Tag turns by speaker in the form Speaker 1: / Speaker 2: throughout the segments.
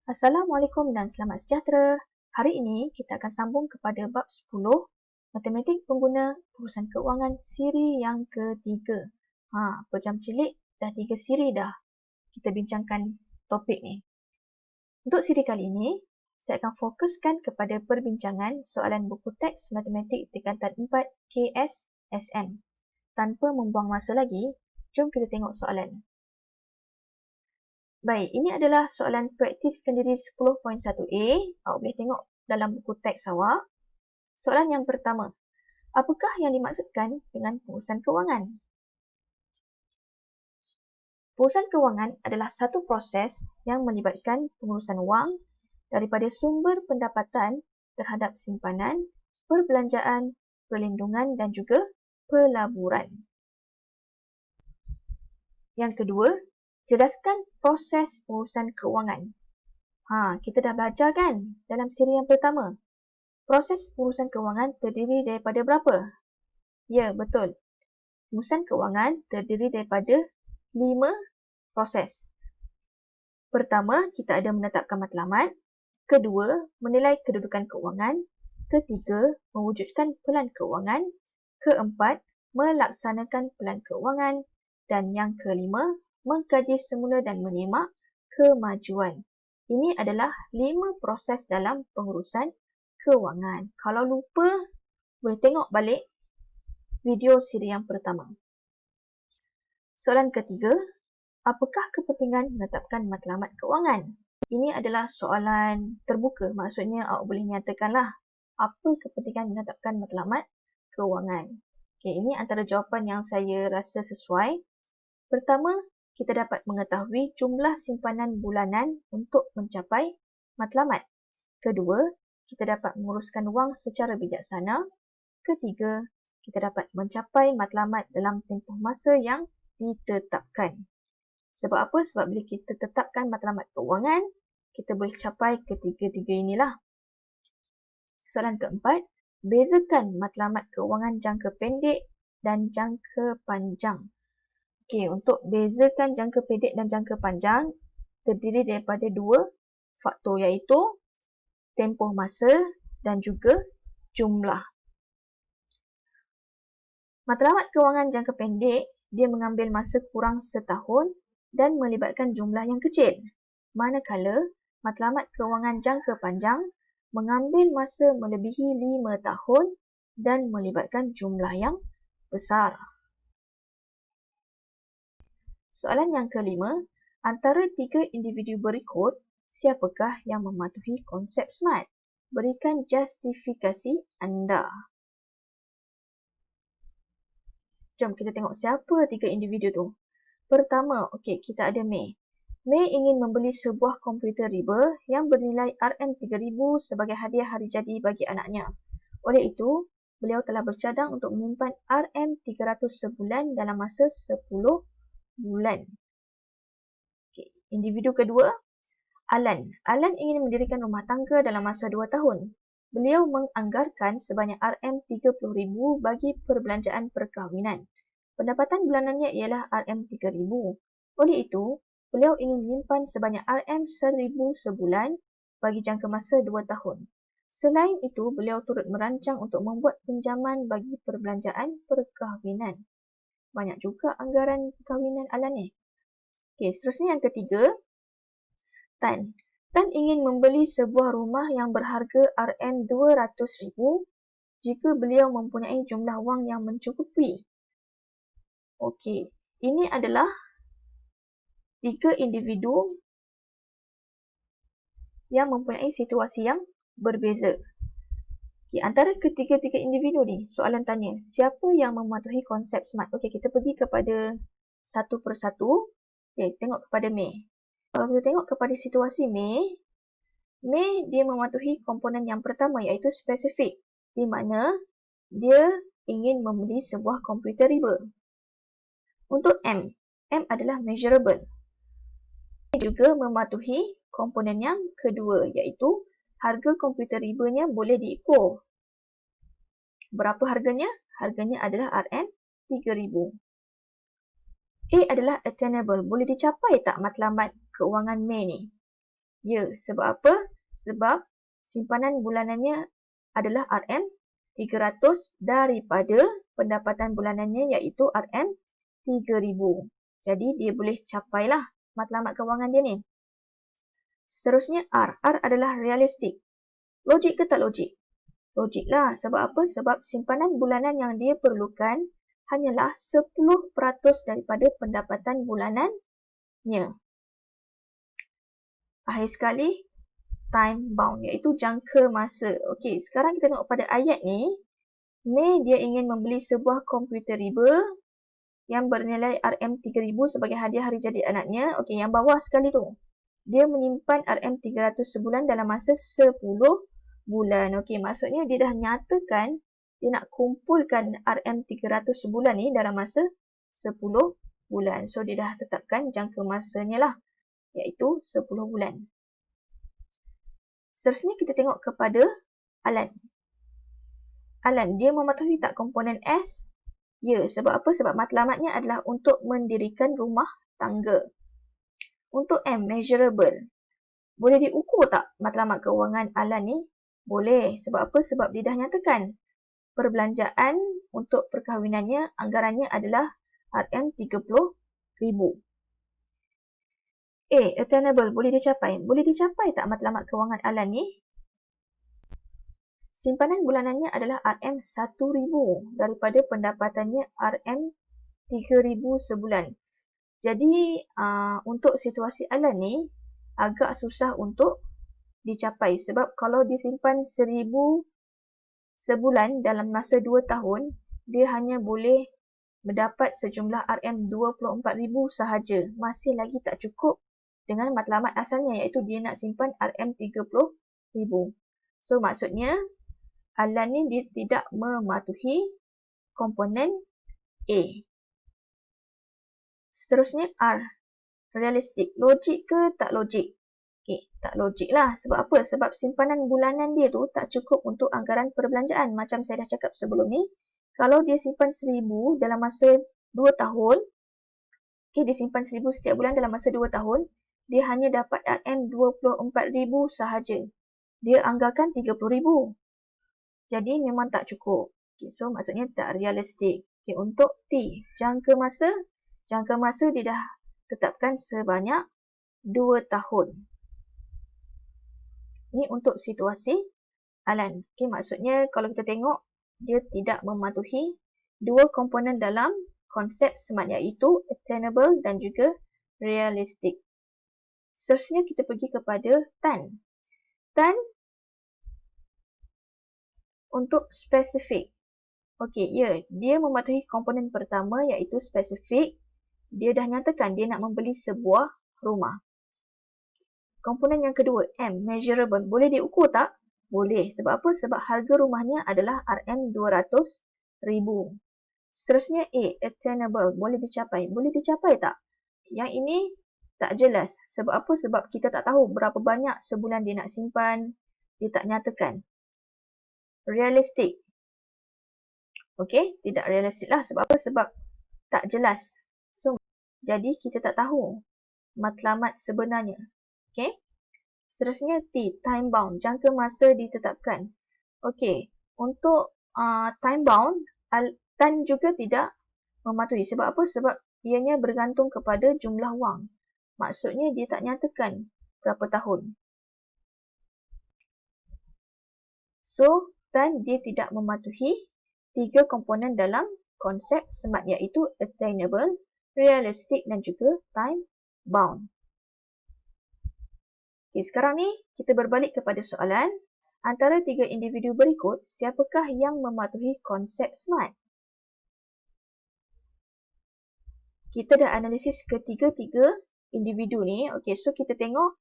Speaker 1: Assalamualaikum dan selamat sejahtera. Hari ini kita akan sambung kepada bab 10, Matematik Pengguna Urusan Keuangan siri yang ketiga. Pejam cilik dah 3 siri dah kita bincangkan topik ni. Untuk siri kali ini, saya akan fokuskan kepada perbincangan soalan buku teks Matematik Tingkatan 4 KSSM. Tanpa membuang masa lagi, jom kita tengok soalan. Baik, ini adalah soalan praktiskan diri 10.1a. Awak boleh tengok dalam buku teks awak. Soalan yang pertama. Apakah yang dimaksudkan dengan pengurusan kewangan? Pengurusan kewangan adalah satu proses yang melibatkan pengurusan wang daripada sumber pendapatan terhadap simpanan, perbelanjaan, perlindungan dan juga pelaburan. Yang kedua, jelaskan proses pengurusan keuangan. Kita dah belajar kan dalam siri yang pertama. Proses pengurusan keuangan terdiri daripada berapa? Ya, betul. Pengurusan keuangan terdiri daripada 5 proses. Pertama, kita ada menetapkan matlamat. Kedua, menilai kedudukan keuangan. Ketiga, mewujudkan pelan keuangan. Keempat, melaksanakan pelan keuangan. Dan yang kelima, mengkaji semula dan menyemak kemajuan. Ini adalah 5 proses dalam pengurusan keuangan. Kalau lupa, boleh tengok balik video siri yang pertama. Soalan ketiga, apakah kepentingan menetapkan matlamat keuangan? Ini adalah soalan terbuka. Maksudnya awak boleh nyatakanlah apa kepentingan menetapkan matlamat keuangan. Ini antara jawapan yang saya rasa sesuai. Pertama, kita dapat mengetahui jumlah simpanan bulanan untuk mencapai matlamat. Kedua, kita dapat menguruskan wang secara bijaksana. Ketiga, kita dapat mencapai matlamat dalam tempoh masa yang ditetapkan. Sebab apa? Sebab bila kita tetapkan matlamat keuangan, kita boleh capai ketiga-tiga inilah. Soalan keempat, bezakan matlamat keuangan jangka pendek dan jangka panjang. Untuk bezakan jangka pendek dan jangka panjang terdiri daripada 2 faktor iaitu tempoh masa dan juga jumlah. Matlamat keuangan jangka pendek dia mengambil masa kurang setahun dan melibatkan jumlah yang kecil. Manakala matlamat keuangan jangka panjang mengambil masa melebihi 5 tahun dan melibatkan jumlah yang besar. Soalan yang kelima, antara 3 individu berikut, siapakah yang mematuhi konsep SMART? Berikan justifikasi anda. Jom kita tengok siapa 3 individu tu. Pertama, kita ada May. May ingin membeli sebuah komputer riba yang bernilai RM3,000 sebagai hadiah hari jadi bagi anaknya. Oleh itu, beliau telah bercadang untuk menyimpan RM300 sebulan dalam masa 10 bulan. Individu kedua, Alan. Alan ingin mendirikan rumah tangga dalam masa 2 tahun. Beliau menganggarkan sebanyak RM30,000 bagi perbelanjaan perkahwinan. Pendapatan bulanannya ialah RM3,000. Oleh itu, beliau ingin menyimpan sebanyak RM1,000 sebulan bagi jangka masa 2 tahun. Selain itu, beliau turut merancang untuk membuat pinjaman bagi perbelanjaan perkahwinan. Banyak juga anggaran perkahwinan Alan ni. Seterusnya yang ketiga, Tan. Tan ingin membeli sebuah rumah yang berharga RM200,000 jika beliau mempunyai jumlah wang yang mencukupi. Ini adalah 3 individu yang mempunyai situasi yang berbeza. Antara ketiga-tiga individu ni, soalan tanya, siapa yang mematuhi konsep SMART? Kita pergi kepada satu persatu. Tengok kepada May. Kalau kita tengok kepada situasi May, May dia mematuhi komponen yang pertama iaitu spesifik, di mana dia ingin membeli sebuah komputer riba. Untuk M adalah measurable. Dia juga mematuhi komponen yang kedua iaitu harga komputer ribanya boleh diukur. Berapa harganya? Harganya adalah RM3,000. A adalah attainable. Boleh dicapai tak matlamat keuangan May ni? Ya, sebab apa? Sebab simpanan bulanannya adalah RM300 daripada pendapatan bulanannya iaitu RM3000. Jadi dia boleh capailah matlamat kewangan dia ni. Seterusnya R. R adalah realistik. Logik ke tak logik? Logik lah. Sebab apa? Sebab simpanan bulanan yang dia perlukan hanyalah 10% daripada pendapatan bulanannya. Akhir sekali, time bound iaitu jangka masa. Okey, sekarang kita tengok pada ayat ni. May dia ingin membeli sebuah komputer riba yang bernilai RM3000 sebagai hadiah hari jadi anaknya. Okey, yang bawah sekali tu. Dia menyimpan RM300 sebulan dalam masa 10 bulan. Okey, maksudnya dia dah nyatakan dia nak kumpulkan RM300 sebulan ni dalam masa 10 bulan. So, dia dah tetapkan jangka masanya lah, iaitu 10 bulan. Seterusnya kita tengok kepada Alan. Alan, dia mematuhi tak komponen S? Ya, sebab apa? Sebab matlamatnya adalah untuk mendirikan rumah tangga. Untuk M, measurable. Boleh diukur tak matlamat keuangan Alan ni? Boleh. Sebab apa? Sebab dia dah nyatakan perbelanjaan untuk perkahwinannya, anggarannya adalah RM30,000. A, attainable. Boleh dicapai. Boleh dicapai tak matlamat keuangan Alan ni? Simpanan bulanannya adalah RM1,000 daripada pendapatannya RM3,000 sebulan. Jadi, untuk situasi Alan ni, agak susah untuk dicapai. Sebab kalau disimpan 1,000 sebulan dalam masa 2 tahun, dia hanya boleh mendapat sejumlah RM24,000 sahaja. Masih lagi tak cukup dengan matlamat asalnya, iaitu dia nak simpan RM30,000. So, maksudnya, Alan ni dia tidak mematuhi komponen A. Seterusnya R. Realistik. Logik ke tak logik? Okey, tak logik lah. Sebab apa? Sebab simpanan bulanan dia tu tak cukup untuk anggaran perbelanjaan. Macam saya dah cakap sebelum ni, kalau dia simpan 1,000 dalam masa 2 tahun, okey, dia simpan 1,000 setiap bulan dalam masa 2 tahun, dia hanya dapat RM24,000 sahaja. Dia anggarkan RM30,000. Jadi memang tak cukup. Okay, so maksudnya tak realistik. Okay, untuk T, jangka masa dia dah tetapkan sebanyak 2 tahun. Ini untuk situasi Alan. Okay, maksudnya kalau kita tengok, dia tidak mematuhi dua komponen dalam konsep SMART, iaitu attainable dan juga realistik. Seterusnya kita pergi kepada Tan. Tan untuk spesifik. Okey, ya, dia mematuhi komponen pertama iaitu spesifik. Dia dah nyatakan dia nak membeli sebuah rumah. Komponen yang kedua, M, measurable. Boleh diukur tak? Boleh. Sebab apa? Sebab harga rumahnya adalah RM200,000. Seterusnya A, attainable. Boleh dicapai. Boleh dicapai tak? Yang ini tak jelas. Sebab apa? Sebab kita tak tahu berapa banyak sebulan dia nak simpan. Dia tak nyatakan. Realistik. Okey, tidak realistik lah. Sebab apa? Sebab tak jelas. So, jadi kita tak tahu matlamat sebenarnya. Okey. Seterusnya T, time bound. Jangka masa ditetapkan. Okey, untuk time bound, Tan juga tidak mematuhi. Sebab apa? Sebab ianya bergantung kepada jumlah wang. Maksudnya dia tak nyatakan berapa tahun. So, Tan dia tidak mematuhi 3 komponen dalam konsep SMART, iaitu attainable, realistic dan juga time bound. Okay, sekarang ni kita berbalik kepada soalan. Antara 3 individu berikut, siapakah yang mematuhi konsep SMART? Kita dah analisis ketiga-tiga individu ni. Okay, so kita tengok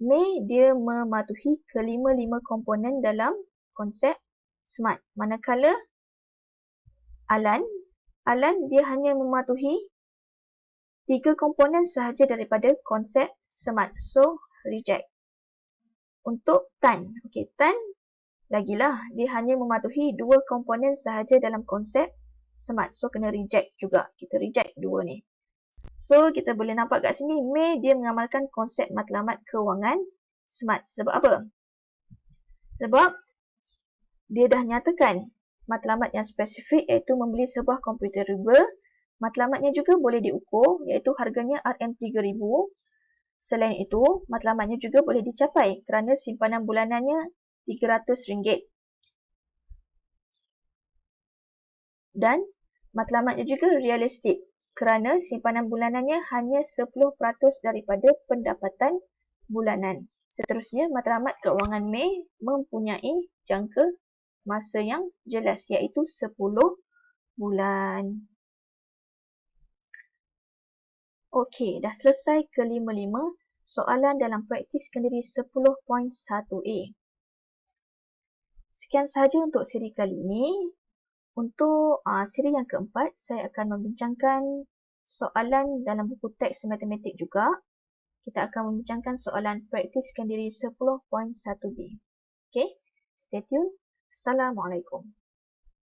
Speaker 1: May dia mematuhi kelima-lima komponen dalam konsep SMART. Manakala Alan dia hanya mematuhi 3 komponen sahaja daripada konsep SMART. So, reject. Untuk Tan. Okay, Tan lagilah. Dia hanya mematuhi 2 komponen sahaja dalam konsep SMART. So, kena reject juga. Kita reject 2 ni. So, kita boleh nampak kat sini, May dia mengamalkan konsep matlamat kewangan smart. Sebab apa? Sebab dia dah nyatakan matlamat yang spesifik iaitu membeli sebuah komputer riba. Matlamatnya juga boleh diukur iaitu harganya RM3,000. Selain itu, matlamatnya juga boleh dicapai kerana simpanan bulanannya RM300. Dan matlamatnya juga realistik kerana simpanan bulanannya hanya 10% daripada pendapatan bulanan. Seterusnya, matlamat keuangan Mei mempunyai jangka masa yang jelas iaitu 10 bulan. Okey, dah selesai ke-55 soalan dalam praktis kendiri 10.1a. Sekian sahaja untuk siri kali ini. Untuk siri yang keempat, saya akan membincangkan soalan dalam buku teks matematik juga. Kita akan membincangkan soalan praktis kendiri 10.1b. Okey, stay tune. Assalamualaikum.